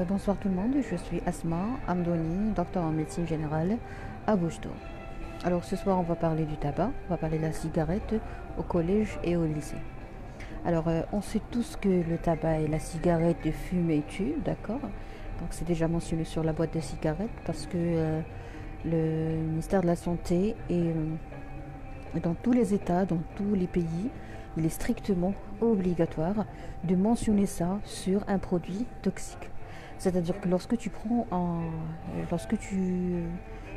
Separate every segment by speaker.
Speaker 1: Bonsoir tout le monde, je suis Asma Amdouni, docteur en médecine générale à Bouchetour. Alors ce soir on va parler du tabac, on va parler de la cigarette au collège et au lycée. Alors on sait tous que le tabac et la cigarette fument tuent, d'accord. Donc c'est déjà mentionné sur la boîte de cigarettes parce que le ministère de la Santé est dans tous les États, dans tous les pays, il est strictement obligatoire de mentionner ça sur un produit toxique. C'est-à-dire que lorsque tu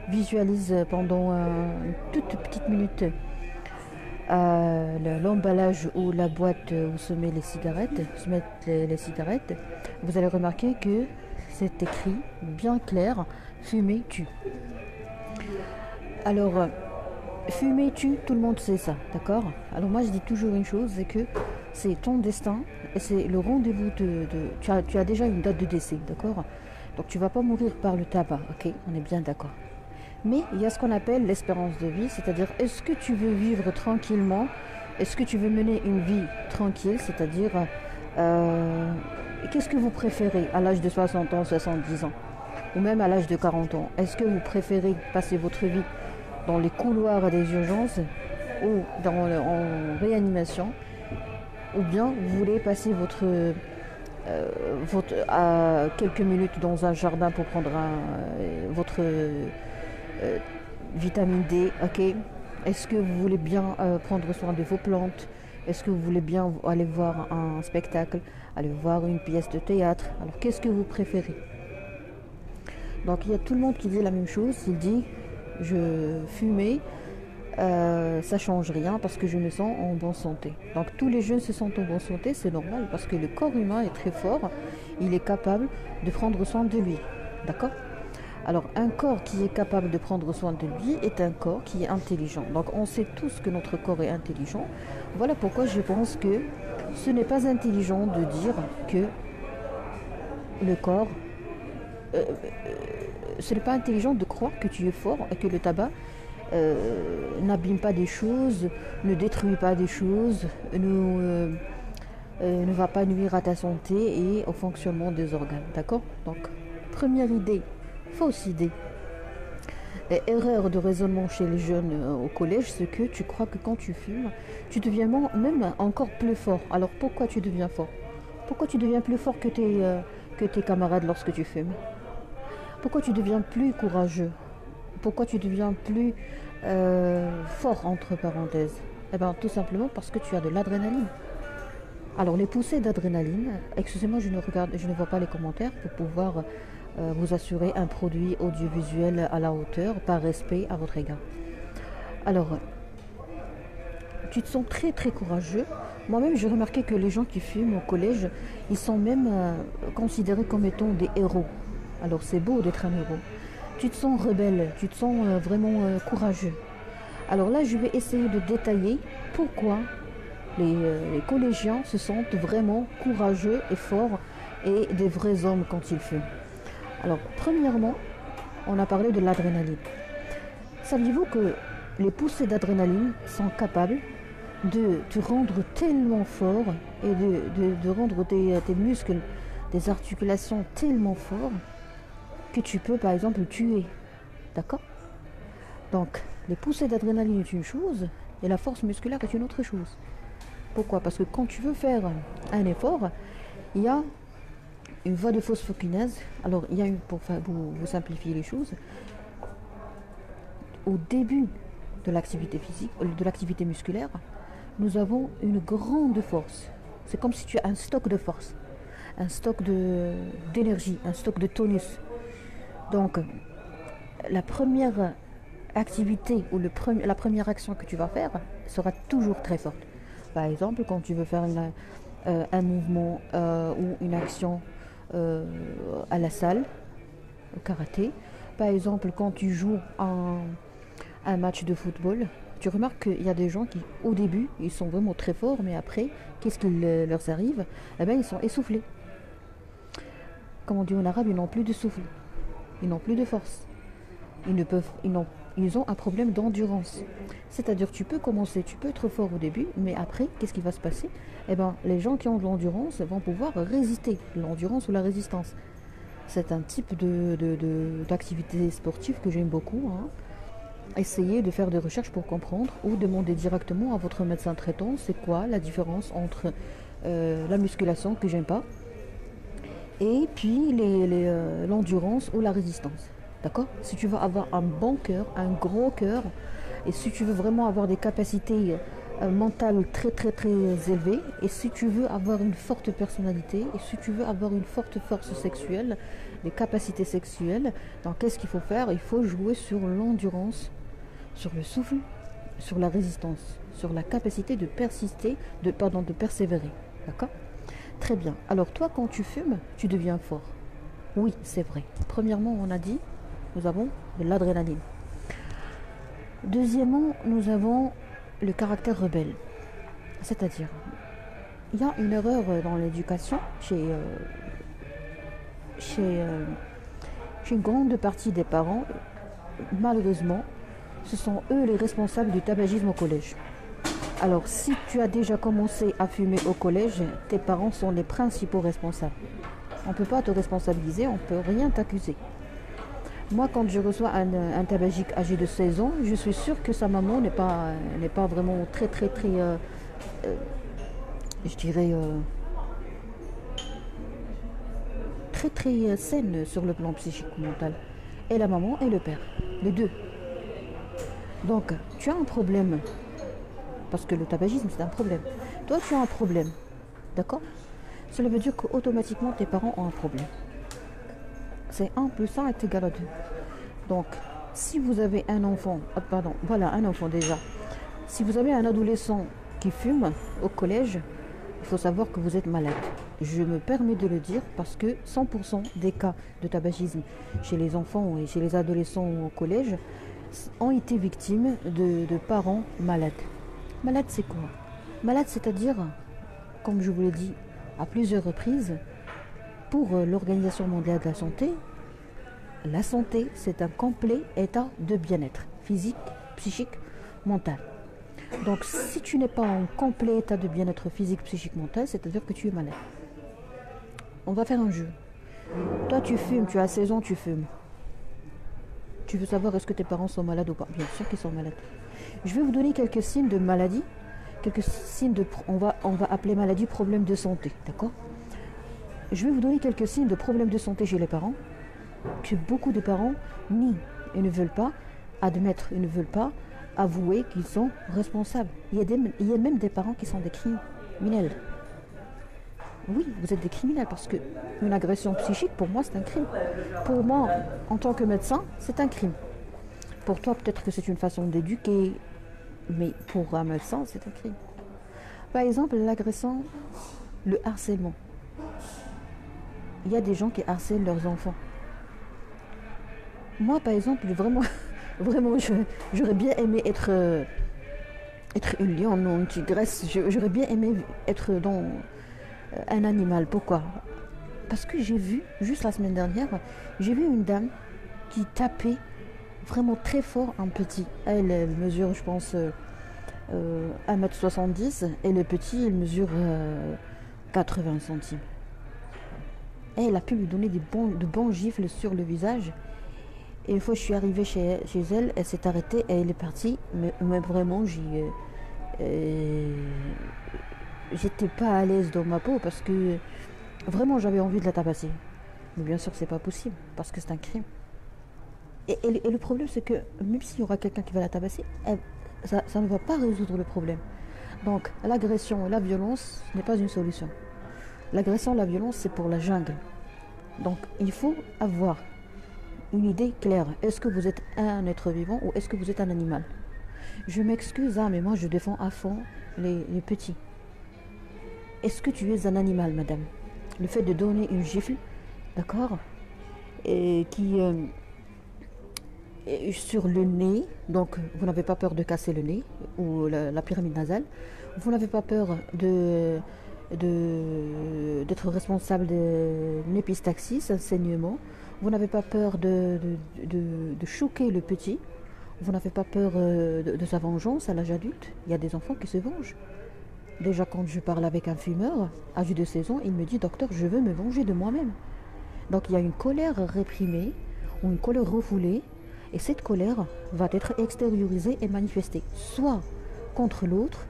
Speaker 1: visualises pendant une toute petite minute l'emballage ou la boîte où se met les cigarettes, les cigarettes, vous allez remarquer que c'est écrit bien clair, fumer tue. Alors, fumer tue, tout le monde sait ça, d'accord? Alors moi je dis toujours une chose, c'est que c'est ton destin et c'est le rendez-vous tu as déjà une date de décès, d'accord? Donc tu vas pas mourir par le tabac, ok? On est bien d'accord. Mais il y a ce qu'on appelle l'espérance de vie, c'est-à-dire est-ce que tu veux vivre tranquillement? Est-ce que tu veux mener une vie tranquille? C'est-à-dire qu'est-ce que vous préférez à l'âge de 60 ans, 70 ans? Ou même à l'âge de 40 ans? Est-ce que vous préférez passer votre vie dans les couloirs des urgences ou en réanimation, ou bien vous voulez passer à quelques minutes dans un jardin pour prendre votre vitamine D, ok? Est-ce que vous voulez bien prendre soin de vos plantes? Est-ce que vous voulez bien aller voir un spectacle, aller voir une pièce de théâtre? Alors qu'est-ce que vous préférez? Donc il y a tout le monde qui dit la même chose, il dit je fumais, ça change rien parce que je me sens en bonne santé. Donc tous les jeunes se sentent en bonne santé, c'est normal parce que le corps humain est très fort, il est capable de prendre soin de lui, d'accord? Alors un corps qui est capable de prendre soin de lui est un corps qui est intelligent. Donc on sait tous que notre corps est intelligent. Voilà pourquoi je pense que ce n'est pas intelligent de dire que le corps ce n'est pas intelligent de croire que tu es fort et que le tabac n'abîme pas des choses, ne détruit pas des choses, ne va pas nuire à ta santé et au fonctionnement des organes. D'accord? Donc, première idée, fausse idée. Et erreur de raisonnement chez les jeunes au collège, c'est que tu crois que quand tu fumes, tu deviens même encore plus fort. Alors pourquoi tu deviens fort? Pourquoi tu deviens plus fort que tes camarades lorsque tu fumes? Pourquoi tu deviens plus courageux? Pourquoi tu deviens plus fort, entre parenthèses? Eh bien, tout simplement parce que tu as de l'adrénaline. Alors, les poussées d'adrénaline, excusez-moi, je ne vois pas les commentaires pour pouvoir vous assurer un produit audiovisuel à la hauteur, par respect à votre égard. Alors, tu te sens très très courageux. Moi-même, j'ai remarqué que les gens qui fument au collège, ils sont même considérés comme étant des héros. Alors c'est beau d'être un héros. Tu te sens rebelle, tu te sens vraiment courageux. Alors là, je vais essayer de détailler pourquoi les collégiens se sentent vraiment courageux et forts et des vrais hommes quand ils fument. Alors premièrement, on a parlé de l'adrénaline. Saviez-vous que les poussées d'adrénaline sont capables de te rendre tellement fort et de rendre tes muscles, tes articulations tellement forts que tu peux par exemple tuer, d'accord? Donc les poussées d'adrénaline est une chose et la force musculaire est une autre chose. Pourquoi? Parce que quand tu veux faire un effort, il y a une voie de phosphokinase. Alors il y a pour vous simplifier les choses, au début de l'activité physique, de l'activité musculaire, nous avons une grande force. C'est comme si tu as un stock de force, un stock d'énergie, un stock de tonus. Donc, la première activité ou la première action que tu vas faire sera toujours très forte. Par exemple, quand tu veux faire un mouvement ou une action à la salle, au karaté, par exemple, quand tu joues un match de football, tu remarques qu'il y a des gens qui, au début, ils sont vraiment très forts, mais après, qu'est-ce qui leur arrive? Eh bien, ils sont essoufflés. Comme on dit en arabe, ils n'ont plus de souffle. Ils n'ont plus de force. Ils ont un problème d'endurance. C'est-à-dire, tu peux commencer, tu peux être fort au début, mais après, qu'est-ce qui va se passer? Eh bien, les gens qui ont de l'endurance vont pouvoir résister. L'endurance ou la résistance. C'est un type d'activité sportive que j'aime beaucoup, hein. Essayez de faire des recherches pour comprendre ou demandez directement à votre médecin traitant c'est quoi la différence entre la musculation que j'aime pas et puis l'endurance ou la résistance. D'accord? Si tu veux avoir un bon cœur, un gros cœur, et si tu veux vraiment avoir des capacités mentales très très très élevées, et si tu veux avoir une forte personnalité, et si tu veux avoir une forte force sexuelle, des capacités sexuelles, donc qu'est-ce qu'il faut faire? Il faut jouer sur l'endurance, sur le souffle, sur la résistance, sur la capacité de persister, de persévérer. D'accord? Très bien. Alors toi, quand tu fumes, tu deviens fort. Oui, c'est vrai. Premièrement, on a dit, nous avons de l'adrénaline. Deuxièmement, nous avons le caractère rebelle. C'est-à-dire, il y a une erreur dans l'éducation chez une grande partie des parents. Malheureusement, ce sont eux les responsables du tabagisme au collège. Alors, si tu as déjà commencé à fumer au collège, tes parents sont les principaux responsables. On ne peut pas te responsabiliser, on ne peut rien t'accuser. Moi, quand je reçois un tabagique âgé de 16 ans, je suis sûre que sa maman n'est pas vraiment très, très, très, je dirais, très, très saine sur le plan psychique ou mental. Et la maman et le père, les deux. Donc, tu as un problème. Parce que le tabagisme, c'est un problème. Toi, tu as un problème. D'accord? Cela veut dire qu'automatiquement, tes parents ont un problème. C'est 1 plus 1 est égal à 2. Donc, si vous avez un enfant, voilà, un enfant déjà. Si vous avez un adolescent qui fume au collège, il faut savoir que vous êtes malade. Je me permets de le dire parce que 100% des cas de tabagisme chez les enfants et chez les adolescents au collège ont été victimes de parents malades. Malade, c'est quoi? Malade, c'est-à-dire, comme je vous l'ai dit à plusieurs reprises, pour l'Organisation mondiale de la santé, c'est un complet état de bien-être physique, psychique, mental. Donc, si tu n'es pas en complet état de bien-être physique, psychique, mental, c'est-à-dire que tu es malade. On va faire un jeu. Toi, tu fumes, tu as 16 ans, tu fumes. Tu veux savoir est-ce que tes parents sont malades ou pas? Bien sûr qu'ils sont malades. Je vais vous donner quelques signes de maladie, quelques signes on va appeler maladie problème de santé, d'accord? Je vais vous donner quelques signes de problèmes de santé chez les parents, que beaucoup de parents nient et ne veulent pas admettre, ils ne veulent pas avouer qu'ils sont responsables. Il y a même des parents qui sont des criminels. Oui, vous êtes des criminels parce qu'une agression psychique, pour moi, c'est un crime. Pour moi, en tant que médecin, c'est un crime. Pour toi, peut-être que c'est une façon d'éduquer, mais pour un médecin, c'est un crime. Par exemple, l'agression, le harcèlement. Il y a des gens qui harcèlent leurs enfants. Moi, par exemple, vraiment, j'aurais bien aimé être une lionne ou une tigresse. J'aurais bien aimé être dans un animal. Pourquoi? Parce que j'ai vu, juste la semaine dernière, j'ai vu une dame qui tapait vraiment très fort un petit. Elle mesure, je pense, 1m70 et le petit, il mesure 80 centimes. Et elle a pu lui donner de bons gifles sur le visage. Et une fois je suis arrivée chez elle, elle s'est arrêtée et elle est partie. Mais vraiment, j'étais pas à l'aise dans ma peau parce que vraiment j'avais envie de la tabasser. Mais bien sûr, c'est pas possible parce que c'est un crime. Et le problème, c'est que même s'il y aura quelqu'un qui va la tabasser, ça ne va pas résoudre le problème. Donc, l'agression et la violence n'est pas une solution. L'agression et la violence, c'est pour la jungle. Donc, il faut avoir une idée claire. Est-ce que vous êtes un être vivant ou est-ce que vous êtes un animal? Je m'excuse, mais moi, je défends à fond les petits. Est-ce que tu es un animal, madame? Le fait de donner une gifle, d'accord, et qui... sur le nez, donc vous n'avez pas peur de casser le nez ou la pyramide nasale, vous n'avez pas peur d'être responsable d'une épistaxie, un saignement, vous n'avez pas peur de choquer le petit, vous n'avez pas peur de sa vengeance à l'âge adulte. Il y a des enfants qui se vengent. Déjà, quand je parle avec un fumeur âgé de 16 ans, il me dit: docteur, je veux me venger de moi-même. Donc il y a une colère réprimée ou une colère refoulée, et cette colère va être extériorisée et manifestée, soit contre l'autre,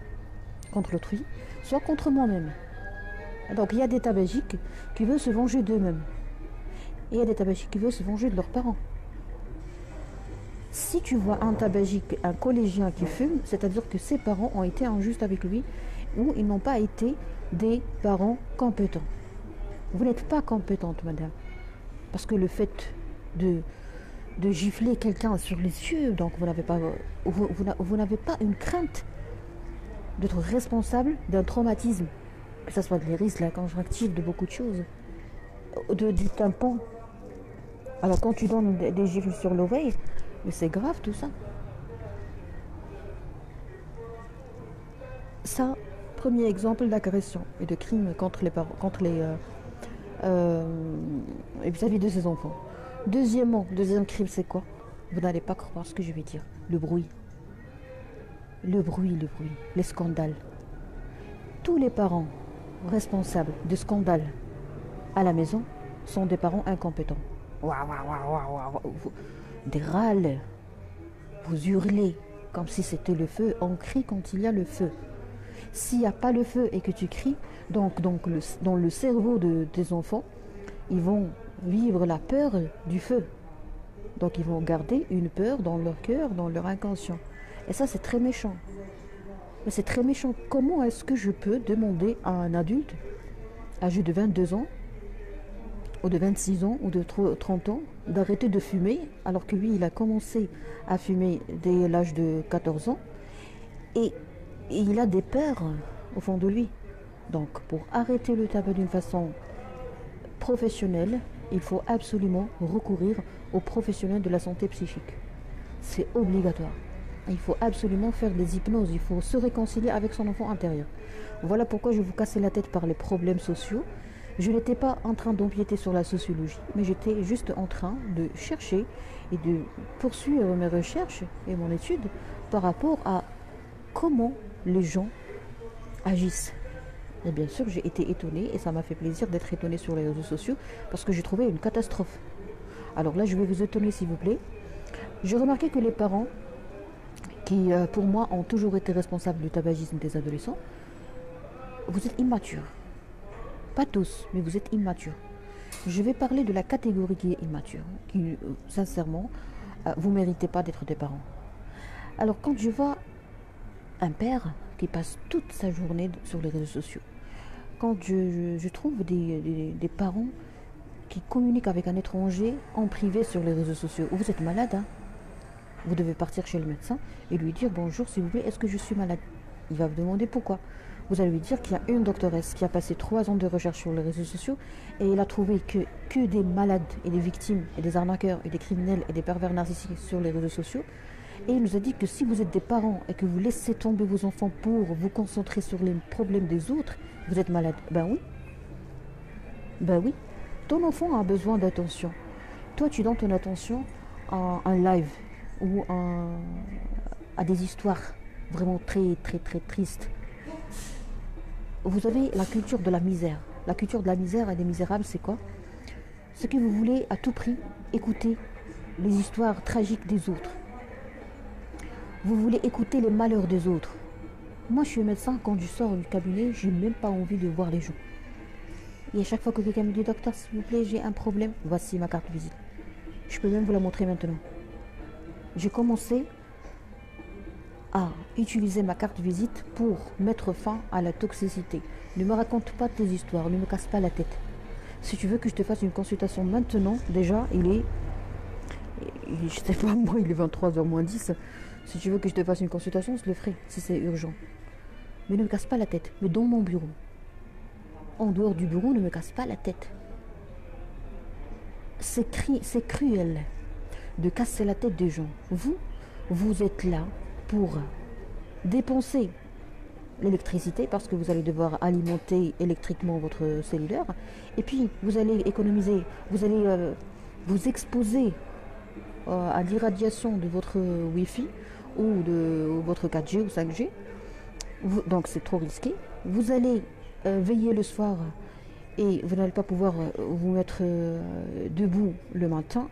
Speaker 1: contre l'autrui, soit contre moi-même. Donc il y a des tabagiques qui veulent se venger d'eux-mêmes. Et il y a des tabagiques qui veulent se venger de leurs parents. Si tu vois un tabagique, un collégien qui fume, c'est-à-dire que ses parents ont été injustes avec lui ou ils n'ont pas été des parents compétents. Vous n'êtes pas compétente, madame. Parce que le fait de gifler quelqu'un sur les yeux, donc vous n'avez pas une crainte d'être responsable d'un traumatisme, que ce soit de l'iris, la conjonctive, de beaucoup de choses, du tympan. Alors quand tu donnes des gifles sur l'oreille, mais c'est grave tout ça. Ça, premier exemple d'agression et de crime contre les parents, et vis-à-vis de ses enfants. Deuxièmement, deuxième crime, c'est quoi? Vous n'allez pas croire ce que je vais dire. Le bruit. Le bruit, les scandales. Tous les parents responsables de scandales à la maison sont des parents incompétents. Des râles, vous hurlez comme si c'était le feu, on crie quand il y a le feu. S'il n'y a pas le feu et que tu cries, donc dans le cerveau des enfants, ils vont vivre la peur du feu. Donc ils vont garder une peur dans leur cœur, dans leur inconscient. Et ça, c'est très méchant. Mais c'est très méchant. Comment est-ce que je peux demander à un adulte, âgé de 22 ans, ou de 26 ans, ou de 30 ans, d'arrêter de fumer, alors que lui, il a commencé à fumer dès l'âge de 14 ans, et il a des peurs au fond de lui. Donc, pour arrêter le tabac d'une façon professionnelle, il faut absolument recourir aux professionnels de la santé psychique. C'est obligatoire. Il faut absolument faire des hypnoses, il faut se réconcilier avec son enfant intérieur. Voilà pourquoi je vous cassais la tête par les problèmes sociaux. Je n'étais pas en train d'empiéter sur la sociologie, mais j'étais juste en train de chercher et de poursuivre mes recherches et mon étude par rapport à comment les gens agissent. Et bien sûr, j'ai été étonnée et ça m'a fait plaisir d'être étonnée sur les réseaux sociaux parce que j'ai trouvé une catastrophe. Alors là, je vais vous étonner s'il vous plaît. J'ai remarqué que les parents qui, pour moi, ont toujours été responsables du tabagisme des adolescents, vous êtes immatures. Pas tous, mais vous êtes immatures. Je vais parler de la catégorie qui est immature, qui, sincèrement, vous ne méritez pas d'être des parents. Alors, quand je vois un père qui passe toute sa journée sur les réseaux sociaux, quand je trouve des parents qui communiquent avec un étranger en privé sur les réseaux sociaux, vous êtes malade, hein? Vous devez partir chez le médecin et lui dire bonjour s'il vous plaît, est-ce que je suis malade? Il va vous demander pourquoi. Vous allez lui dire qu'il y a une doctoresse qui a passé 3 ans de recherche sur les réseaux sociaux et elle a trouvé que des malades et des victimes et des arnaqueurs et des criminels et des pervers narcissiques sur les réseaux sociaux. Et il nous a dit que si vous êtes des parents et que vous laissez tomber vos enfants pour vous concentrer sur les problèmes des autres, vous êtes malade. Ben oui. Ben oui. Ton enfant a besoin d'attention. Toi, tu donnes ton attention à un live ou à des histoires vraiment très, très, très tristes. Vous avez la culture de la misère. La culture de la misère et des misérables, c'est quoi? C'est que vous voulez à tout prix écouter les histoires tragiques des autres. Vous voulez écouter les malheurs des autres. Moi, je suis médecin, quand je sors du cabinet, je n'ai même pas envie de voir les gens. Et à chaque fois que quelqu'un me dit, docteur, s'il vous plaît, j'ai un problème, voici ma carte de visite. Je peux même vous la montrer maintenant. J'ai commencé à utiliser ma carte de visite pour mettre fin à la toxicité. Ne me raconte pas tes histoires, ne me casse pas la tête. Si tu veux que je te fasse une consultation maintenant, déjà, je sais pas moi, il est 23h moins 10. Si tu veux que je te fasse une consultation, je le ferai, si c'est urgent. Mais ne me casse pas la tête, mais dans mon bureau. En dehors du bureau, ne me casse pas la tête. C'est cruel de casser la tête des gens. Vous êtes là pour dépenser l'électricité parce que vous allez devoir alimenter électriquement votre cellulaire. Et puis, vous allez économiser, vous allez vous exposer à l'irradiation de votre Wi-Fi ou de votre 4G ou 5G. Donc, c'est trop risqué. Vous allez veiller le soir et vous n'allez pas pouvoir vous mettre debout le matin.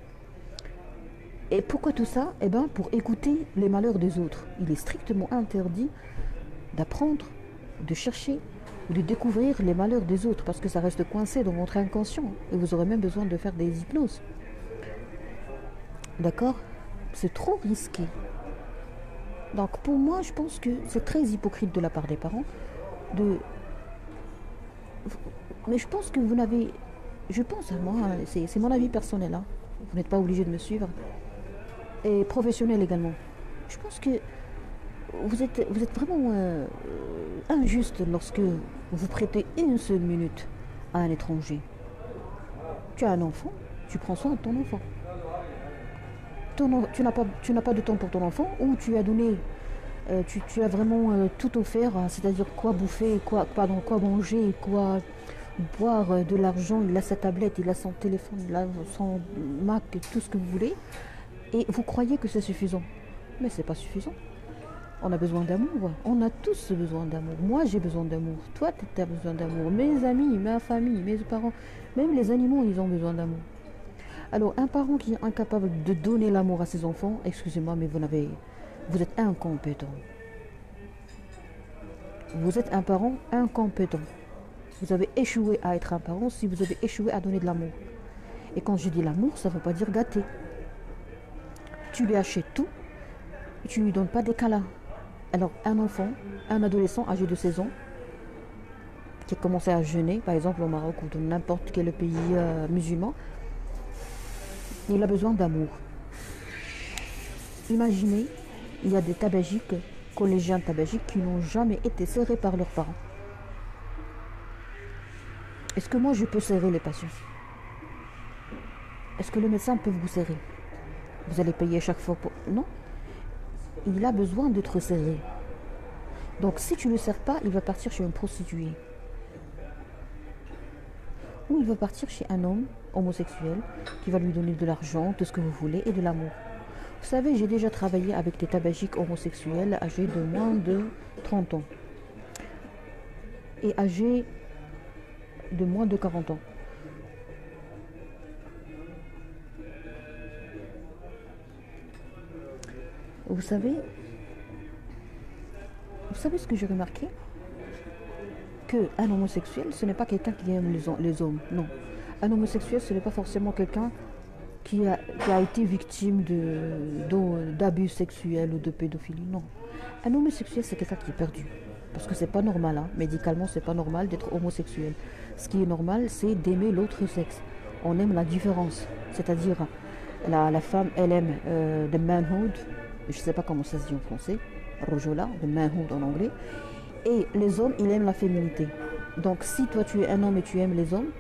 Speaker 1: Et pourquoi tout ça? Eh bien, pour écouter les malheurs des autres. Il est strictement interdit d'apprendre, de chercher ou de découvrir les malheurs des autres parce que ça reste coincé dans votre inconscient et vous aurez même besoin de faire des hypnoses. D'accord? C'est trop risqué. Donc pour moi, je pense que c'est très hypocrite de la part des parents de... Mais je pense que vous n'avez... Je pense à moi, c'est mon avis personnel, hein. Vous n'êtes pas obligé de me suivre. Et professionnel également. Je pense que vous êtes vraiment injuste lorsque vous prêtez une seule minute à un étranger. Tu as un enfant, tu prends soin de ton enfant. Tu n'as pas de temps pour ton enfant ou tu as donné, tu as vraiment tout offert, c'est-à-dire quoi bouffer, quoi manger, quoi boire, de l'argent, il a sa tablette, il a son téléphone, il a son Mac, tout ce que vous voulez. Et vous croyez que c'est suffisant. Mais c'est pas suffisant. On a besoin d'amour. On a tous besoin d'amour. Moi, j'ai besoin d'amour. Toi, tu as besoin d'amour. Mes amis, ma famille, mes parents, même les animaux, ils ont besoin d'amour. Alors, un parent qui est incapable de donner l'amour à ses enfants, excusez-moi, mais vous êtes incompétent. Vous êtes un parent incompétent. Vous avez échoué à être un parent si vous avez échoué à donner de l'amour. Et quand je dis l'amour, ça ne veut pas dire gâter. Tu lui achètes tout, et tu ne lui donnes pas des câlins. Alors, un enfant, un adolescent âgé de 16 ans, qui a commencé à jeûner, par exemple au Maroc ou dans n'importe quel pays musulman, il a besoin d'amour. Imaginez, il y a des tabagiques, collégiens tabagiques, qui n'ont jamais été serrés par leurs parents. Est-ce que moi je peux serrer les patients? Est-ce que le médecin peut vous serrer? Vous allez payer chaque fois pour... Non. Il a besoin d'être serré. Donc si tu ne le serres pas, il va partir chez une prostituée. Ou il va partir chez un homme homosexuel qui va lui donner de l'argent, tout ce que vous voulez, et de l'amour. Vous savez, j'ai déjà travaillé avec des tabagiques homosexuels âgés de moins de 30 ans. Et âgés de moins de 40 ans. Vous savez ce que j'ai remarqué? Qu'un homosexuel, ce n'est pas quelqu'un qui aime les hommes, non. Un homosexuel, ce n'est pas forcément quelqu'un qui a été victime d'abus sexuels ou de pédophilie, non. Un homosexuel, c'est quelqu'un qui est perdu. Parce que c'est pas normal, hein. Médicalement, c'est pas normal d'être homosexuel. Ce qui est normal, c'est d'aimer l'autre sexe. On aime la différence. C'est-à-dire, la femme, elle aime the manhood. Je ne sais pas comment ça se dit en français, rojola, le manhood en anglais, et les hommes, ils aiment la féminité. Donc si toi tu es un homme et tu aimes les hommes,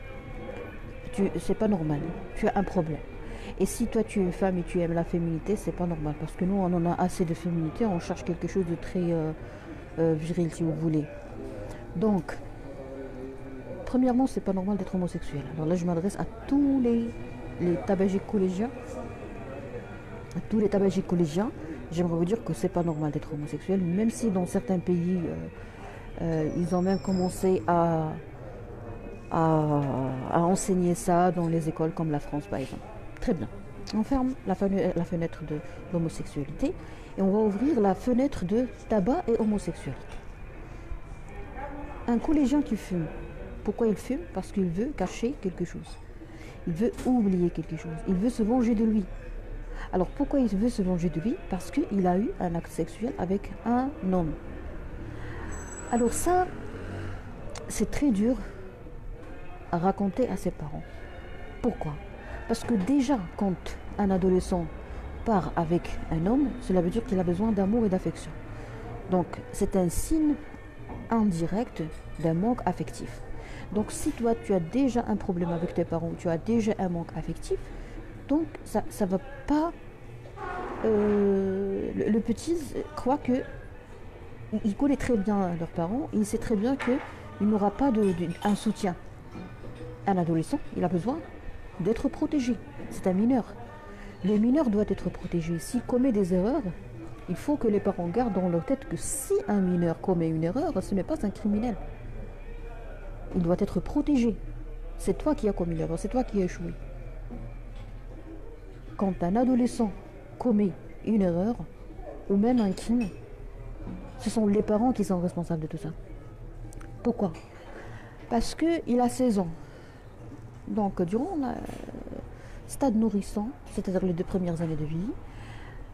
Speaker 1: c'est pas normal, tu as un problème. Et si toi tu es une femme et tu aimes la féminité, c'est pas normal, parce que nous on en a assez de féminité, on cherche quelque chose de très viril si vous voulez. Donc, premièrement, c'est pas normal d'être homosexuel. Alors là je m'adresse à tous les tabagiques collégiens, j'aimerais vous dire que c'est pas normal d'être homosexuel, même si dans certains pays, ils ont même commencé à enseigner ça dans les écoles comme la France par exemple. Très bien. On ferme la fenêtre de l'homosexualité et on va ouvrir la fenêtre de tabac et homosexualité. Un collégien qui fume, pourquoi il fume? Parce qu'il veut cacher quelque chose. Il veut oublier quelque chose. Il veut se venger de lui. Alors pourquoi il veut se venger de lui? Parce qu'il a eu un acte sexuel avec un homme. Alors ça, c'est très dur à raconter à ses parents. Pourquoi? Parce que déjà, quand un adolescent part avec un homme, cela veut dire qu'il a besoin d'amour et d'affection. Donc c'est un signe indirect d'un manque affectif. Donc si toi tu as déjà un problème avec tes parents, tu as déjà un manque affectif, donc ça va pas... le petit croit que il connaît très bien leurs parents, il sait très bien qu'il n'aura pas un soutien. Un adolescent, il a besoin d'être protégé. C'est un mineur. Le mineur doit être protégé. S'il commet des erreurs, il faut que les parents gardent dans leur tête que si un mineur commet une erreur, ce n'est pas un criminel. Il doit être protégé. C'est toi qui as commis l'erreur, c'est toi qui as échoué. Quand un adolescent commet une erreur, ou même un crime, ce sont les parents qui sont responsables de tout ça. Pourquoi? Parce qu'il a 16 ans. Donc, durant le stade nourrissant, c'est-à-dire les 2 premières années de vie,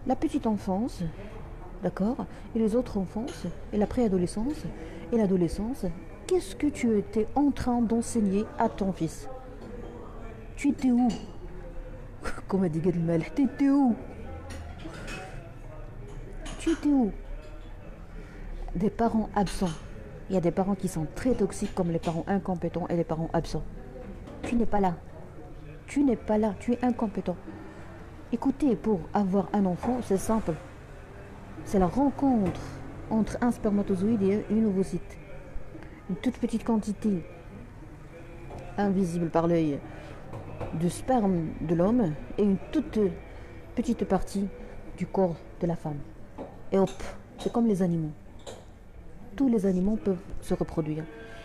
Speaker 1: la petite enfance, d'accord, et les autres enfances, et la préadolescence, et l'adolescence, qu'est-ce que tu étais en train d'enseigner à ton fils? Tu étais où? Comme a dit Gadmal, tu étais où? Tu étais où? Des parents absents. Il y a des parents qui sont très toxiques, comme les parents incompétents et les parents absents. Tu n'es pas là. Tu n'es pas là, tu es incompétent. Écoutez, pour avoir un enfant, c'est simple. C'est la rencontre entre un spermatozoïde et une ovocyte. Une toute petite quantité, invisible par l'œil, de sperme de l'homme et une toute petite partie du corps de la femme. Et hop, c'est comme les animaux. Tous les animaux peuvent se reproduire.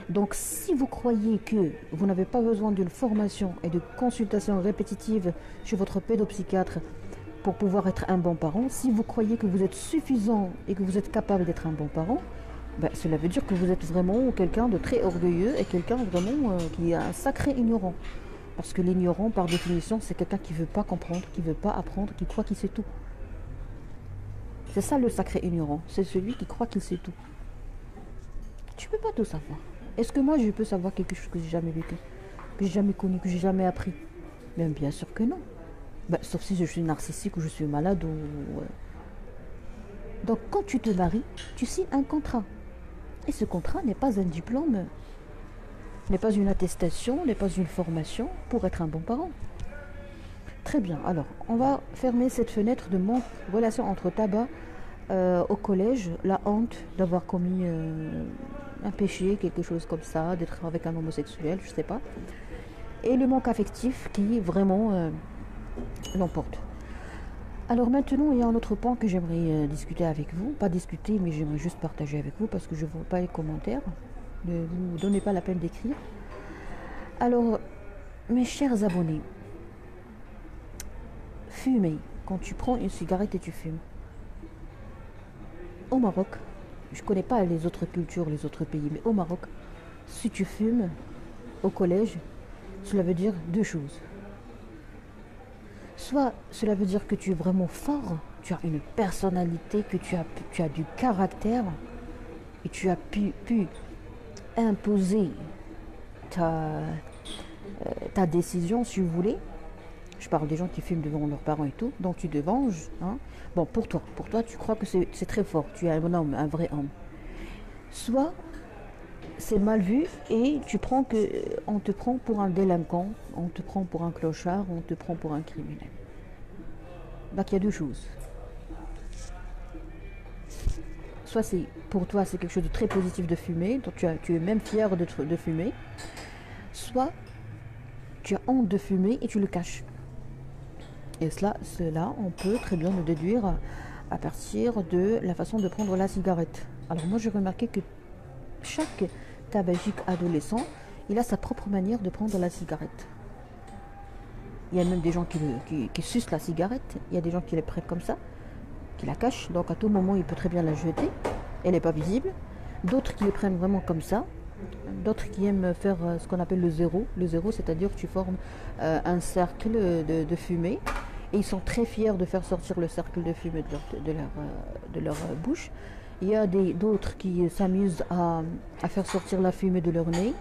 Speaker 1: Donc si vous croyez que vous n'avez pas besoin d'une formation et de consultation répétitive chez votre pédopsychiatre pour pouvoir être un bon parent, si vous croyez que vous êtes suffisant et que vous êtes capable d'être un bon parent, ben, cela veut dire que vous êtes vraiment quelqu'un de très orgueilleux et quelqu'un vraiment qui est un sacré ignorant. Parce que l'ignorant, par définition, c'est quelqu'un qui ne veut pas comprendre, qui ne veut pas apprendre, qui croit qu'il sait tout. C'est ça le sacré ignorant, c'est celui qui croit qu'il sait tout. Tu ne peux pas tout savoir. Est-ce que moi je peux savoir quelque chose que j'ai jamais vécu, que j'ai jamais connu, que j'ai jamais appris? Même bien sûr que non. Ben, sauf si je suis narcissique ou je suis malade ou... Donc quand tu te maries, tu signes un contrat. Et ce contrat n'est pas un diplôme, n'est pas une attestation, n'est pas une formation pour être un bon parent. Très bien, alors on va fermer cette fenêtre de mon relation entre tabac au collège, la honte d'avoir commis un péché, quelque chose comme ça, d'être avec un homosexuel, je sais pas. Et le manque affectif qui vraiment l'emporte. Alors maintenant, il y a un autre point que j'aimerais discuter avec vous. Pas discuter, mais j'aimerais juste partager avec vous parce que je ne vois pas les commentaires. Ne vous donnez pas la peine d'écrire. Alors, mes chers abonnés, fumer. Quand tu prends une cigarette et tu fumes. Au Maroc, je ne connais pas les autres cultures, les autres pays, mais au Maroc, si tu fumes au collège, cela veut dire 2 choses. Soit cela veut dire que tu es vraiment fort, tu as une personnalité, que tu as du caractère et tu as pu imposer ta décision si vous voulez. Je parle des gens qui fument devant leurs parents et tout, donc tu te venges. Hein. Bon, pour toi, tu crois que c'est très fort, tu es un homme, un vrai homme. Soit c'est mal vu et on te prend pour un délinquant, on te prend pour un clochard, on te prend pour un criminel. Donc il y a 2 choses. Soit pour toi c'est quelque chose de très positif de fumer, donc tu es même fier de fumer. Soit tu as honte de fumer et tu le caches. Et cela, on peut très bien le déduire à partir de la façon de prendre la cigarette. Alors moi j'ai remarqué que chaque tabagique adolescent, il a sa propre manière de prendre la cigarette. Il y a même des gens qui sucent la cigarette, il y a des gens qui les prennent comme ça, qui la cachent, donc à tout moment il peut très bien la jeter, elle n'est pas visible. D'autres qui les prennent vraiment comme ça, d'autres qui aiment faire ce qu'on appelle le zéro. Le zéro, c'est-à-dire que tu formes un cercle de fumée, et ils sont très fiers de faire sortir le cercle de fumée de leur bouche. Il y a d'autres qui s'amusent à faire sortir la fumée de leur nez,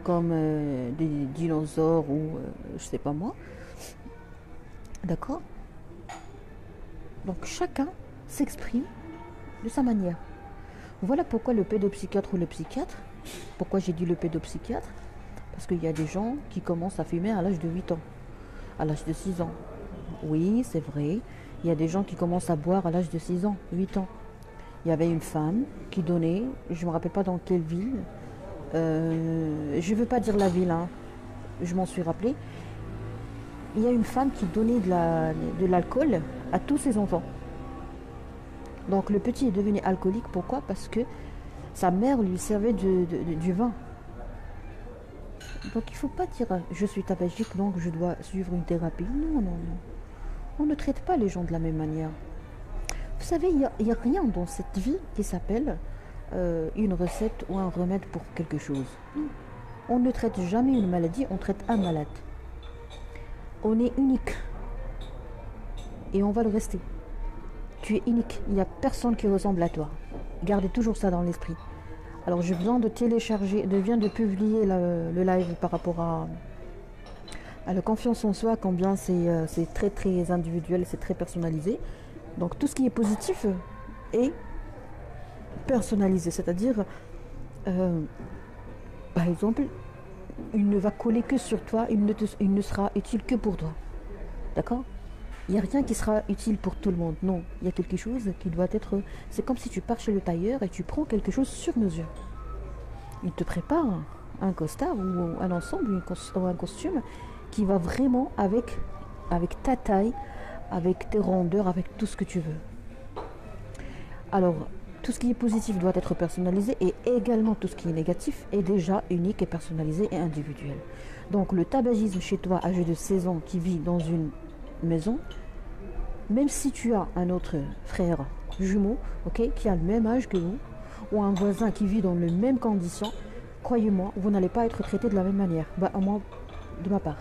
Speaker 1: comme des dinosaures ou je sais pas moi. D'accord? Donc chacun s'exprime de sa manière. Voilà pourquoi le pédopsychiatre ou le psychiatre, pourquoi j'ai dit le pédopsychiatre, parce qu'il y a des gens qui commencent à fumer à l'âge de 8 ans, à l'âge de 6 ans. Oui, c'est vrai, il y a des gens qui commencent à boire à l'âge de 6 ans, 8 ans. Il y avait une femme qui donnait, je ne me rappelle pas dans quelle ville, je ne veux pas dire la ville, hein, je m'en suis rappelé. Il y a une femme qui donnait de l'alcool à tous ses enfants. Donc le petit est devenu alcoolique, pourquoi? Parce que sa mère lui servait du vin. Donc il ne faut pas dire je suis tabagique donc je dois suivre une thérapie. Non, non, non. On ne traite pas les gens de la même manière. Vous savez, il y a rien dans cette vie qui s'appelle une recette ou un remède pour quelque chose. Non. On ne traite jamais une maladie, on traite un malade. On est unique. Et on va le rester. Tu es unique. Il n'y a personne qui ressemble à toi. Gardez toujours ça dans l'esprit. Alors je viens de télécharger, je viens de publier le live par rapport à la confiance en soi, combien c'est très très individuel, c'est très personnalisé. Donc tout ce qui est positif est personnalisé, c'est-à-dire par exemple, il ne va coller que sur toi, il ne sera utile que pour toi. D'accord? Il n'y a rien qui sera utile pour tout le monde. Non, il y a quelque chose qui doit être... C'est comme si tu pars chez le tailleur et tu prends quelque chose sur mesure. Il te prépare un costard ou un ensemble ou un costume qui va vraiment avec ta taille, avec tes rondeurs, avec tout ce que tu veux. Alors, tout ce qui est positif doit être personnalisé et également tout ce qui est négatif est déjà unique et personnalisé et individuel. Donc, le tabagisme chez toi, âgé de 16 ans, qui vit dans une maison, même si tu as un autre frère jumeau, ok, qui a le même âge que vous, ou un voisin qui vit dans les mêmes conditions, croyez-moi, vous n'allez pas être traité de la même manière, au moins de ma part,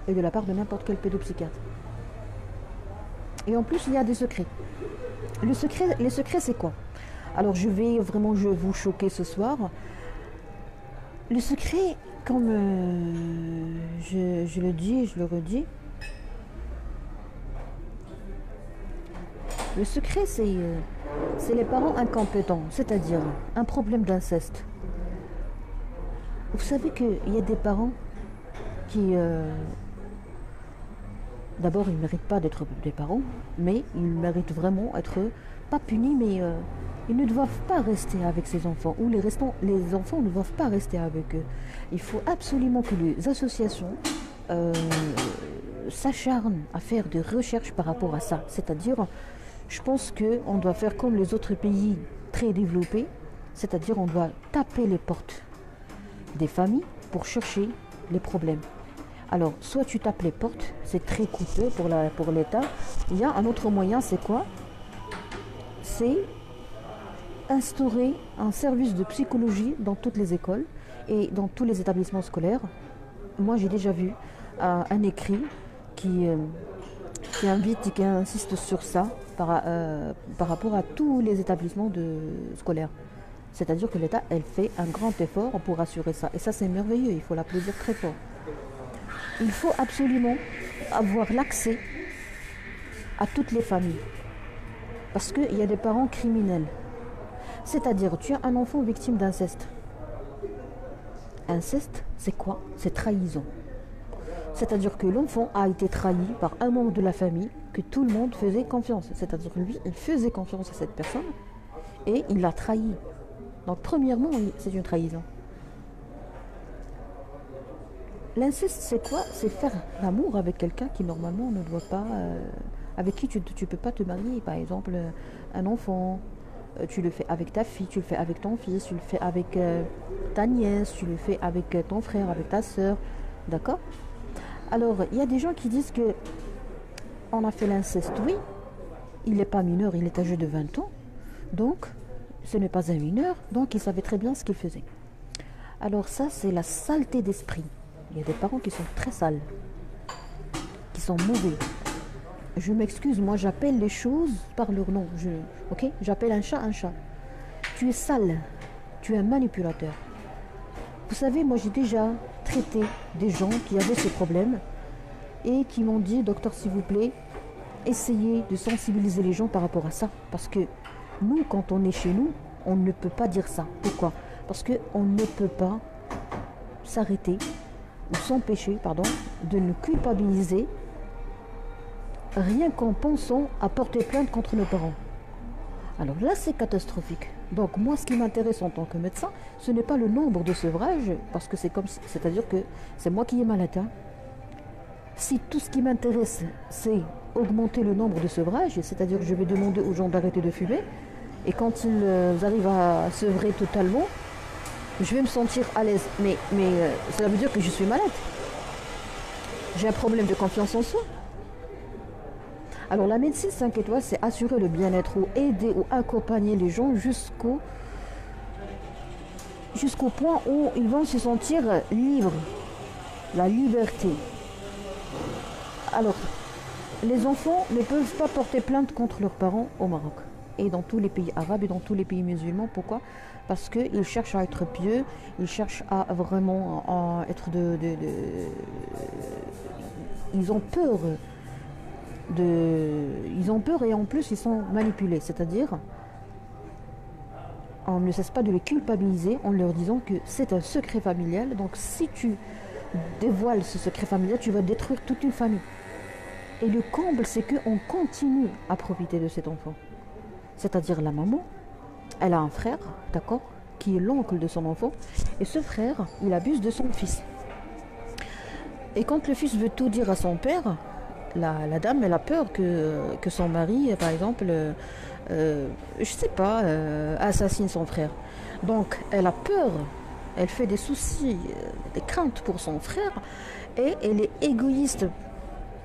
Speaker 1: et de la part de n'importe quel pédopsychiatre. Et en plus, il y a des secrets. Les secrets, c'est quoi? Alors, je vais vous choquer ce soir. Le secret, comme je le dis et je le redis, le secret, c'est les parents incompétents, c'est-à-dire un problème d'inceste. Vous savez qu'il y a des parents qui... D'abord, ils ne méritent pas d'être des parents, mais ils méritent vraiment être, pas punis, mais ils ne doivent pas rester avec ces enfants, ou les enfants ne doivent pas rester avec eux. Il faut absolument que les associations s'acharnent à faire des recherches par rapport à ça. C'est-à-dire, je pense qu'on doit faire comme les autres pays très développés, c'est-à-dire on doit taper les portes des familles pour chercher les problèmes. Alors, soit tu tapes les portes, c'est très coûteux pour l'État. Il y a un autre moyen, c'est quoi? C'est instaurer un service de psychologie dans toutes les écoles et dans tous les établissements scolaires. Moi, j'ai déjà vu un écrit qui invite et qui insiste sur ça par rapport à tous les établissements scolaires. C'est-à-dire que l'État, elle fait un grand effort pour assurer ça. Et ça, c'est merveilleux, il faut l'applaudir très fort. Il faut absolument avoir l'accès à toutes les familles. Parce qu'il y a des parents criminels. C'est-à-dire, tu as un enfant victime d'inceste. Inceste, c'est quoi? C'est trahison. C'est-à-dire que l'enfant a été trahi par un membre de la famille que tout le monde faisait confiance. C'est-à-dire que lui, il faisait confiance à cette personne et il l'a trahi. Donc, premièrement, c'est une trahison. L'inceste, c'est quoi? C'est faire l'amour avec quelqu'un qui, normalement, ne doit pas... avec qui tu ne peux pas te marier. Par exemple, un enfant, tu le fais avec ta fille, tu le fais avec ton fils, tu le fais avec ta nièce, tu le fais avec ton frère, avec ta soeur. D'accord? Alors, il y a des gens qui disent que on a fait l'inceste. Oui, il n'est pas mineur, il est âgé de 20 ans. Donc, ce n'est pas un mineur, donc il savait très bien ce qu'il faisait. Alors ça, c'est la saleté d'esprit. Il y a des parents qui sont très sales, qui sont mauvais. Je m'excuse, moi j'appelle les choses par leur nom. Ok? J'appelle un chat un chat. Tu es sale, tu es un manipulateur. Vous savez, moi j'ai déjà traité des gens qui avaient ce problème et qui m'ont dit, docteur, s'il vous plaît, essayez de sensibiliser les gens par rapport à ça. Parce que nous, quand on est chez nous, on ne peut pas dire ça. Pourquoi? Parce qu'on ne peut pas s'arrêter ou s'empêcher, de nous culpabiliser rien qu'en pensant à porter plainte contre nos parents. Alors là, c'est catastrophique. Donc moi, ce qui m'intéresse en tant que médecin, ce n'est pas le nombre de sevrages, parce que c'est-à-dire que c'est moi qui ai malade. Hein. Si tout ce qui m'intéresse, c'est augmenter le nombre de sevrages, c'est-à-dire que je vais demander aux gens d'arrêter de fumer, et quand ils arrivent à sevrer totalement, je vais me sentir à l'aise. Mais cela veut dire que je suis malade. J'ai un problème de confiance en soi. Alors la médecine 5 étoiles, c'est assurer le bien-être ou aider ou accompagner les gens jusqu'au point où ils vont se sentir libres. La liberté. Alors, les enfants ne peuvent pas porter plainte contre leurs parents au Maroc et dans tous les pays arabes et dans tous les pays musulmans. Pourquoi? Parce qu'ils cherchent à être pieux, ils cherchent à vraiment être ils ont peur ils ont peur et en plus ils sont manipulés. C'est-à-dire, on ne cesse pas de les culpabiliser en leur disant que c'est un secret familial. Donc si tu dévoiles ce secret familial, tu vas détruire toute une famille. Et le comble, c'est qu'on continue à profiter de cet enfant. C'est-à-dire la maman, elle a un frère, d'accord, qui est l'oncle de son enfant. Et ce frère, il abuse de son fils. Et quand le fils veut tout dire à son père, la dame, elle a peur que son mari, par exemple, je sais pas, assassine son frère. Donc, elle a peur, elle fait des soucis, des craintes pour son frère, et elle est égoïste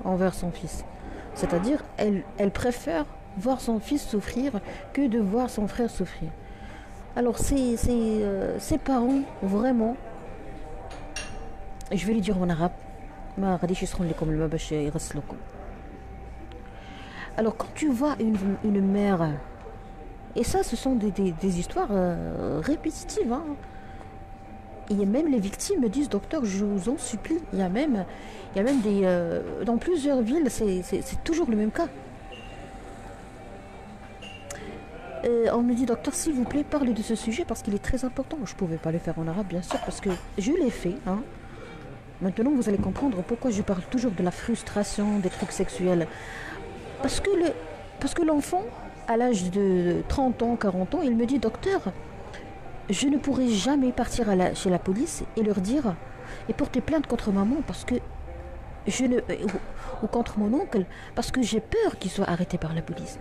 Speaker 1: envers son fils. C'est-à-dire, elle préfère voir son fils souffrir que de voir son frère souffrir. Alors, ces parents, vraiment, je vais lui dire en arabe, alors quand tu vois une mère, et ça ce sont des histoires répétitives, hein. Et même les victimes me disent, docteur, je vous en supplie, il y a même dans plusieurs villes, c'est toujours le même cas. On me dit, docteur, s'il vous plaît, parlez de ce sujet parce qu'il est très important. Je ne pouvais pas le faire en arabe, bien sûr, parce que je l'ai fait, hein. Maintenant, vous allez comprendre pourquoi je parle toujours de la frustration des trucs sexuels. Parce que l'enfant, à l'âge de 30 ans, 40 ans, il me dit, docteur, je ne pourrai jamais partir chez la police et leur dire et porter plainte contre maman parce que ou contre mon oncle parce que j'ai peur qu'il soit arrêté par la police.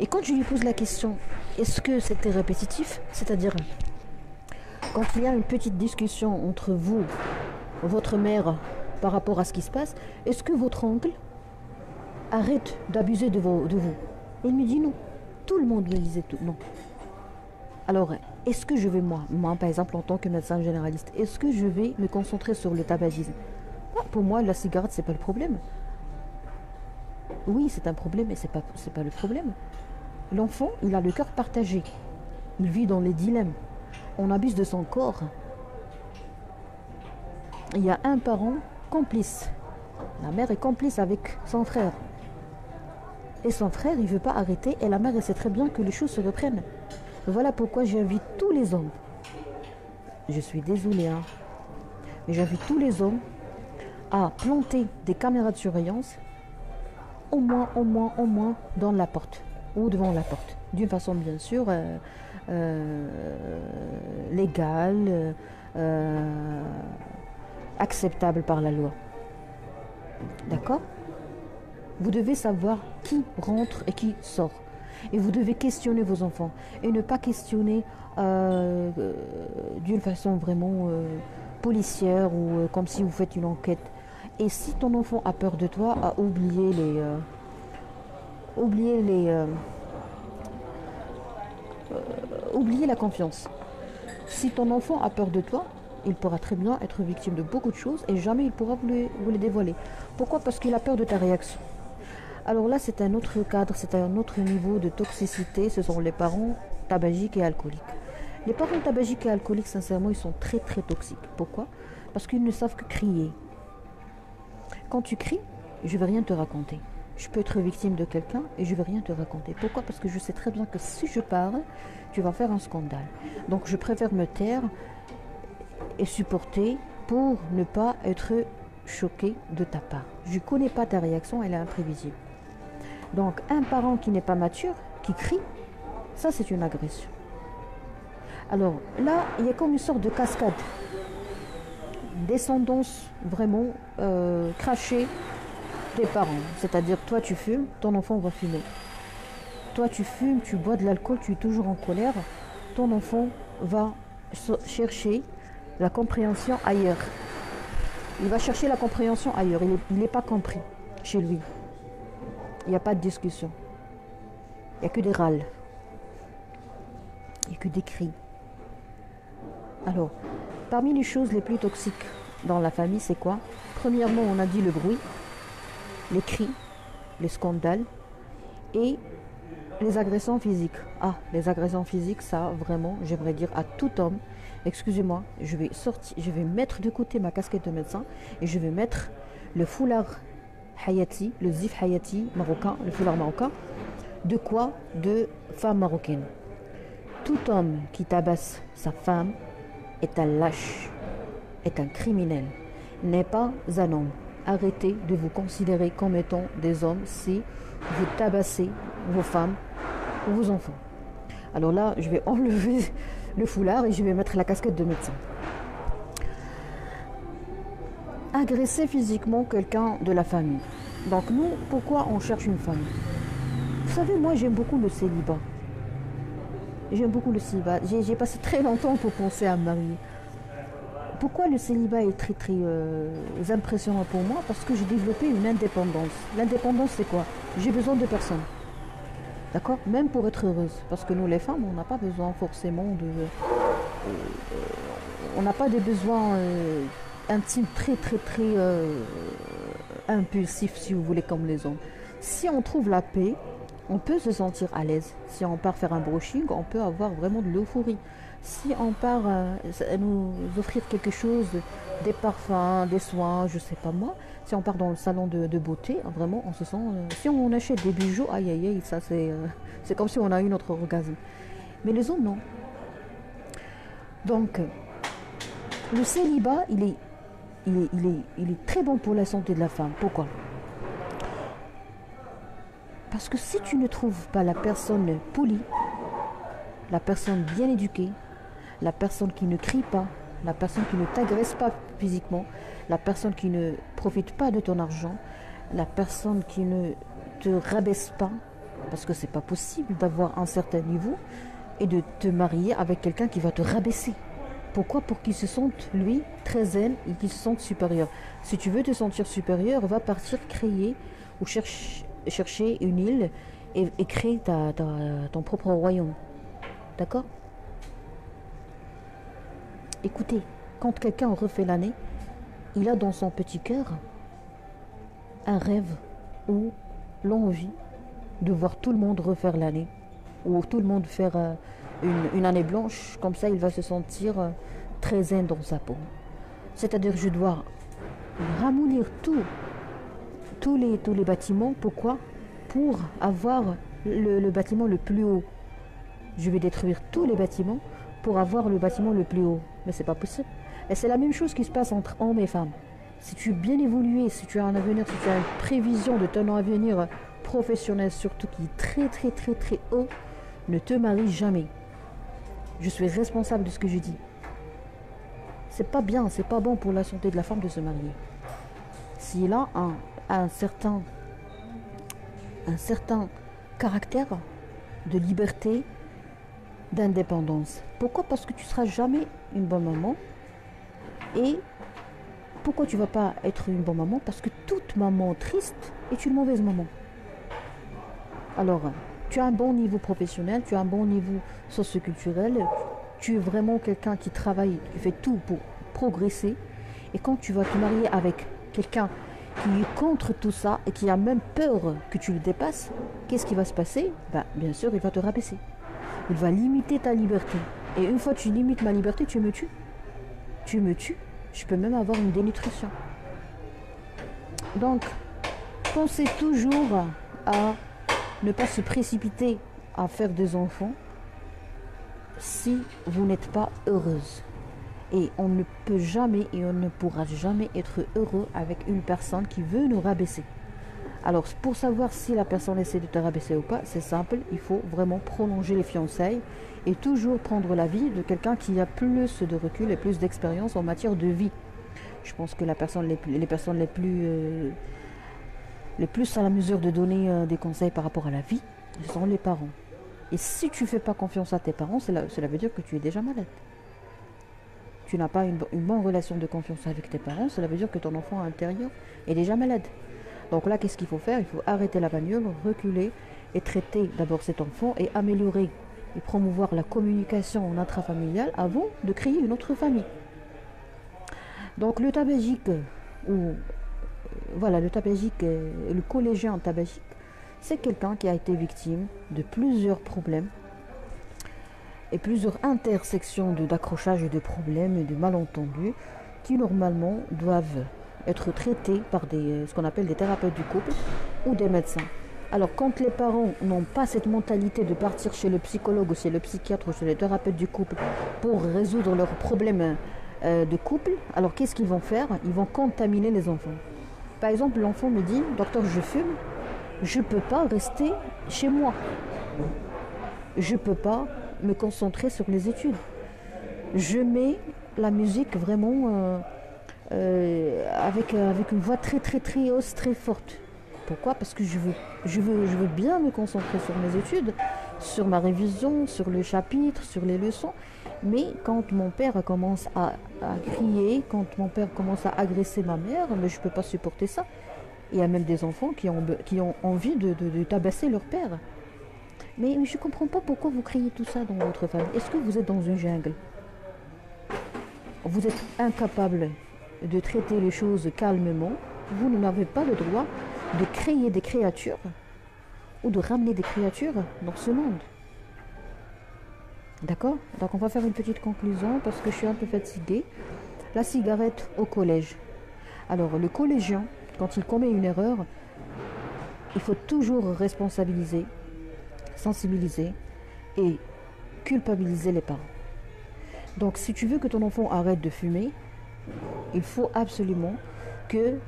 Speaker 1: Et quand je lui pose la question, est-ce que c'était répétitif? C'est-à-dire, quand il y a une petite discussion entre vous, votre mère, par rapport à ce qui se passe, est-ce que votre oncle arrête d'abuser de vous? Il me dit non. Tout le monde me disait tout, non. Alors, est-ce que je vais, moi, par exemple, en tant que médecin généraliste, est-ce que je vais me concentrer sur le tabagisme? Pour moi, la cigarette, c'est pas le problème. Oui, c'est un problème, mais c'est pas le problème. L'enfant, il a le cœur partagé. Il vit dans les dilemmes. On abuse de son corps. Il y a un parent complice. La mère est complice avec son frère. Et son frère, il ne veut pas arrêter. Et la mère, elle sait très bien que les choses se reprennent. Voilà pourquoi j'invite tous les hommes. Je suis désolée, hein, mais j'invite tous les hommes à planter des caméras de surveillance au moins dans la porte ou devant la porte. D'une façon, bien sûr, légale, acceptable par la loi. D'accord? Vous devez savoir qui rentre et qui sort. Et vous devez questionner vos enfants. Et ne pas questionner d'une façon vraiment policière ou comme si vous faites une enquête. Et si ton enfant a peur de toi, à oublier la confiance. Si ton enfant a peur de toi, il pourra très bien être victime de beaucoup de choses et jamais il pourra vous les dévoiler. Pourquoi? Parce qu'il a peur de ta réaction. Alors là, c'est un autre cadre, c'est un autre niveau de toxicité. Ce sont les parents tabagiques et alcooliques. Les parents tabagiques et alcooliques, sincèrement, ils sont très très toxiques. Pourquoi? Parce qu'ils ne savent que crier. Quand tu cries, je ne vais rien te raconter. Je peux être victime de quelqu'un et je ne vais rien te raconter. Pourquoi? Parce que je sais très bien que si je parle, tu vas faire un scandale. Donc je préfère me taire et supporter pour ne pas être choqué de ta part. Je ne connais pas ta réaction, elle est imprévisible. Donc un parent qui n'est pas mature, qui crie, ça c'est une agression. Alors là, il y a comme une sorte de cascade. Descendance vraiment crachée des parents. C'est-à-dire, toi tu fumes, ton enfant va fumer. Toi tu fumes, tu bois de l'alcool, tu es toujours en colère, ton enfant va chercher la compréhension ailleurs. Il va chercher la compréhension ailleurs. Il n'est pas compris chez lui. Il n'y a pas de discussion. Il n'y a que des râles. Il n'y a que des cris. Alors, parmi les choses les plus toxiques dans la famille, c'est quoi? Premièrement, on a dit le bruit, les cris, les scandales et les agressions physiques. Ah, les agressions physiques, ça vraiment, j'aimerais dire à tout homme, excusez-moi, je vais mettre de côté ma casquette de médecin et je vais mettre le foulard Hayati, le zif Hayati marocain, le foulard marocain. De quoi? De femme marocaine. Tout homme qui tabasse sa femme est un lâche, est un criminel, n'est pas un homme. Arrêtez de vous considérer comme étant des hommes si vous tabassez vos femmes ou vos enfants. Alors là, je vais enlever le foulard et je vais mettre la casquette de médecin. Agresser physiquement quelqu'un de la famille. Donc nous, pourquoi on cherche une femme? Vous savez, moi j'aime beaucoup le célibat. J'aime beaucoup le célibat. J'ai passé très longtemps pour penser à me marier. Pourquoi le célibat est très très impressionnant pour moi? Parce que j'ai développé une indépendance. L'indépendance, c'est quoi? J'ai besoin de personne. D'accord? Même pour être heureuse. Parce que nous, les femmes, on n'a pas besoin forcément de... on n'a pas des besoins intimes très très très impulsifs, si vous voulez, comme les hommes. Si on trouve la paix, on peut se sentir à l'aise. Si on part faire un brushing, on peut avoir vraiment de l'euphorie. Si on part nous offrir quelque chose, des parfums, des soins, je sais pas moi, si on part dans le salon de beauté, vraiment on se sent... si on achète des bijoux, aïe aïe aïe, ça c'est comme si on a eu notre orgasme. Mais les hommes, non. Donc, le célibat, il est très bon pour la santé de la femme. Pourquoi? Parce que si tu ne trouves pas la personne polie, la personne bien éduquée, la personne qui ne crie pas, la personne qui ne t'agresse pas physiquement, la personne qui ne profite pas de ton argent, la personne qui ne te rabaisse pas, parce que c'est pas possible d'avoir un certain niveau et de te marier avec quelqu'un qui va te rabaisser. Pourquoi? Pour qu'il se sente, lui, très zen et qu'il se sente supérieur. Si tu veux te sentir supérieur, va partir créer ou chercher une île et créer ton propre royaume. D'accord? Écoutez, quand quelqu'un refait l'année, il a dans son petit cœur un rêve ou l'envie de voir tout le monde refaire l'année ou tout le monde faire une année blanche. Comme ça, il va se sentir très zen dans sa peau. C'est-à-dire, je dois ramollir tous les bâtiments. Pourquoi? Pour avoir le bâtiment le plus haut. Je vais détruire tous les bâtiments pour avoir le bâtiment le plus haut. Mais c'est pas possible. Et c'est la même chose qui se passe entre hommes et femmes. Si tu es bien évolué, si tu as un avenir, si tu as une prévision de ton avenir professionnel, surtout qui est très très très très haut, ne te marie jamais. Je suis responsable de ce que je dis. C'est pas bien, c'est pas bon pour la santé de la femme de se marier. S'il a un certain caractère de liberté, d'indépendance. Pourquoi? Parce que tu ne seras jamais une bonne maman. Et pourquoi tu ne vas pas être une bonne maman? Parce que toute maman triste est une mauvaise maman. Alors, tu as un bon niveau professionnel, tu as un bon niveau socioculturel, tu es vraiment quelqu'un qui travaille, qui fait tout pour progresser. Et quand tu vas te marier avec quelqu'un qui est contre tout ça et qui a même peur que tu le dépasses, qu'est-ce qui va se passer? Bien sûr, il va te rabaisser. Il va limiter ta liberté. Et une fois que tu limites ma liberté, tu me tues. Tu me tues. Je peux même avoir une dénutrition. Donc, pensez toujours à ne pas se précipiter à faire des enfants si vous n'êtes pas heureuse. Et on ne peut jamais et on ne pourra jamais être heureux avec une personne qui veut nous rabaisser. Alors, pour savoir si la personne essaie de te rabaisser ou pas, c'est simple, il faut vraiment prolonger les fiançailles et toujours prendre l'avis de quelqu'un qui a plus de recul et plus d'expérience en matière de vie. Je pense que les personnes les plus à la mesure de donner des conseils par rapport à la vie, ce sont les parents. Et si tu ne fais pas confiance à tes parents, cela veut dire que tu es déjà malade. tu n'as pas une bonne relation de confiance avec tes parents, cela veut dire que ton enfant intérieur est déjà malade. Donc là, qu'est-ce qu'il faut faire? Il faut arrêter la bagnole, reculer et traiter d'abord cet enfant et améliorer et promouvoir la communication intrafamiliale avant de créer une autre famille. Donc le tabagique, ou voilà, le tabagique, le collégien tabagique, c'est quelqu'un qui a été victime de plusieurs problèmes et plusieurs intersections d'accrochage et de problèmes et de malentendus qui normalement doivent être traités par ce qu'on appelle des thérapeutes du couple ou des médecins. Alors quand les parents n'ont pas cette mentalité de partir chez le psychologue ou chez le psychiatre ou chez le thérapeute du couple pour résoudre leurs problèmes de couple, alors qu'est-ce qu'ils vont faire? Ils vont contaminer les enfants. Par exemple, l'enfant me dit, docteur, je fume, je ne peux pas rester chez moi. Je ne peux pas me concentrer sur les études. Je mets la musique vraiment avec une voix très très très hausse, très forte. Pourquoi? Parce que je veux bien me concentrer sur mes études, sur ma révision, sur le chapitre, sur les leçons. Mais quand mon père commence à crier, quand mon père commence à agresser ma mère, mais je ne peux pas supporter ça. Il y a même des enfants qui ont envie de tabasser leur père. Mais je ne comprends pas pourquoi vous criez tout ça dans votre famille. Est-ce que vous êtes dans une jungle? Vous êtes incapable de traiter les choses calmement. Vous n'avez pas le droit de créer des créatures ou de ramener des créatures dans ce monde. D'accord? Donc on va faire une petite conclusion parce que je suis un peu fatiguée. La cigarette au collège. Alors le collégien, quand il commet une erreur, il faut toujours responsabiliser, sensibiliser et culpabiliser les parents. Donc si tu veux que ton enfant arrête de fumer, il faut absolument que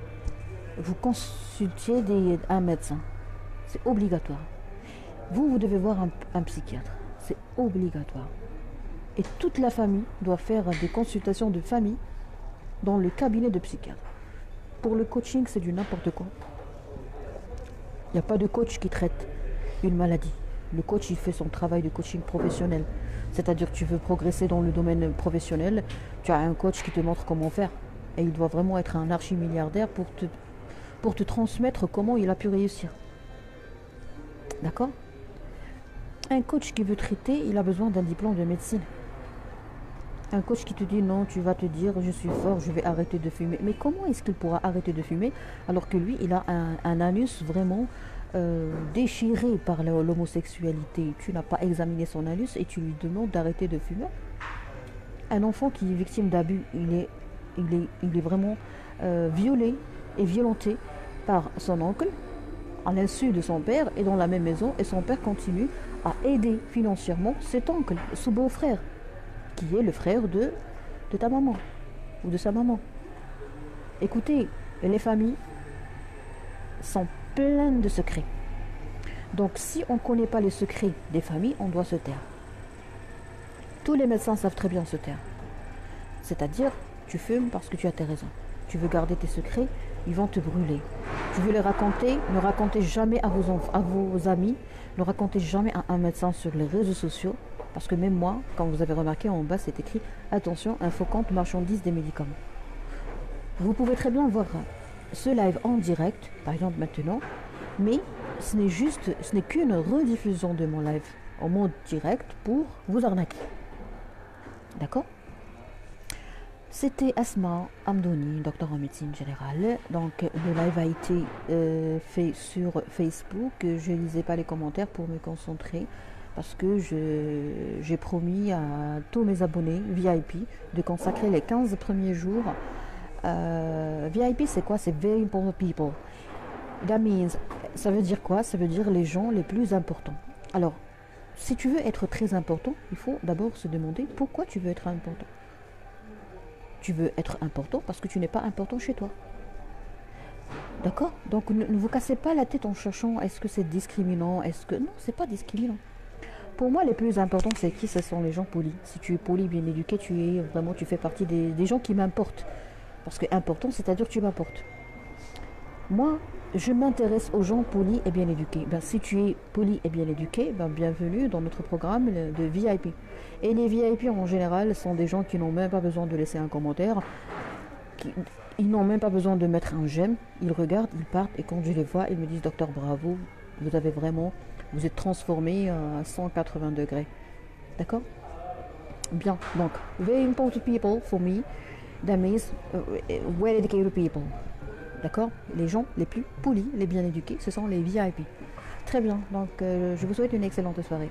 Speaker 1: vous consultiez un médecin. C'est obligatoire. Vous devez voir un psychiatre. C'est obligatoire. Et toute la famille doit faire des consultations de famille dans le cabinet de psychiatre. Pour le coaching, c'est du n'importe quoi. Il n'y a pas de coach qui traite une maladie. Le coach, il fait son travail de coaching professionnel. C'est-à-dire que tu veux progresser dans le domaine professionnel, tu as un coach qui te montre comment faire. Et il doit vraiment être un archi-milliardaire pour te transmettre comment il a pu réussir. D'accord? Un coach qui veut traiter, il a besoin d'un diplôme de médecine. Un coach qui te dit non, tu vas te dire je suis fort, je vais arrêter de fumer. Mais comment est-ce qu'il pourra arrêter de fumer alors que lui, il a un anus vraiment déchiré par l'homosexualité? Tu n'as pas examiné son anus et tu lui demandes d'arrêter de fumer. Un enfant qui est victime d'abus, il est vraiment violé et violenté par son oncle à l'insu de son père et dans la même maison, et son père continue à aider financièrement cet oncle, ce beau-frère, qui est le frère de ta maman ou de sa maman. Écoutez, les familles sont pleines de secrets. Donc si on ne connaît pas les secrets des familles, on doit se taire. Tous les médecins savent très bien se taire. C'est-à-dire, tu fumes parce que tu as tes raisons. Tu veux garder tes secrets, ils vont te brûler. Tu veux les raconter, ne racontez jamais à vos amis, ne racontez jamais à un médecin sur les réseaux sociaux, parce que même moi, quand vous avez remarqué en bas, c'est écrit « Attention, info-compte marchandise des médicaments ». Vous pouvez très bien voir ce live en direct, par exemple maintenant, mais ce n'est qu'une rediffusion de mon live en mode direct pour vous arnaquer. D'accord? C'était Asma Amdouni, docteur en médecine générale. Donc le live a été fait sur Facebook. Je ne lisais pas les commentaires pour me concentrer parce que j'ai promis à tous mes abonnés VIP de consacrer les 15 premiers jours. VIP, c'est quoi? C'est Very Important People. That means, ça veut dire quoi? Ça veut dire les gens les plus importants. Alors, si tu veux être très important, il faut d'abord se demander pourquoi tu veux être important. Tu veux être important parce que tu n'es pas important chez toi. D'accord? Donc ne vous cassez pas la tête en cherchant est-ce que c'est discriminant, est-ce que... Non, c'est pas discriminant. Pour moi, les plus importants, c'est qui? Ce sont les gens polis. Si tu es poli, bien éduqué, tu fais partie des gens qui m'importent. Parce que important, c'est-à-dire que tu m'importes. Moi, je m'intéresse aux gens polis et bien éduqués. Ben, si tu es poli et bien éduqué, ben, bienvenue dans notre programme de VIP. Et les VIP en général sont des gens qui n'ont même pas besoin de laisser un commentaire, qui, ils n'ont même pas besoin de mettre un j'aime. Ils regardent, ils partent et quand je les vois, ils me disent docteur bravo, vous êtes transformé à 180 degrés. D'accord? Bien. Donc, very important people for me, that means well educated people. D'accord? Les gens les plus polis, les bien éduqués, ce sont les VIP. Très bien. Donc, je vous souhaite une excellente soirée.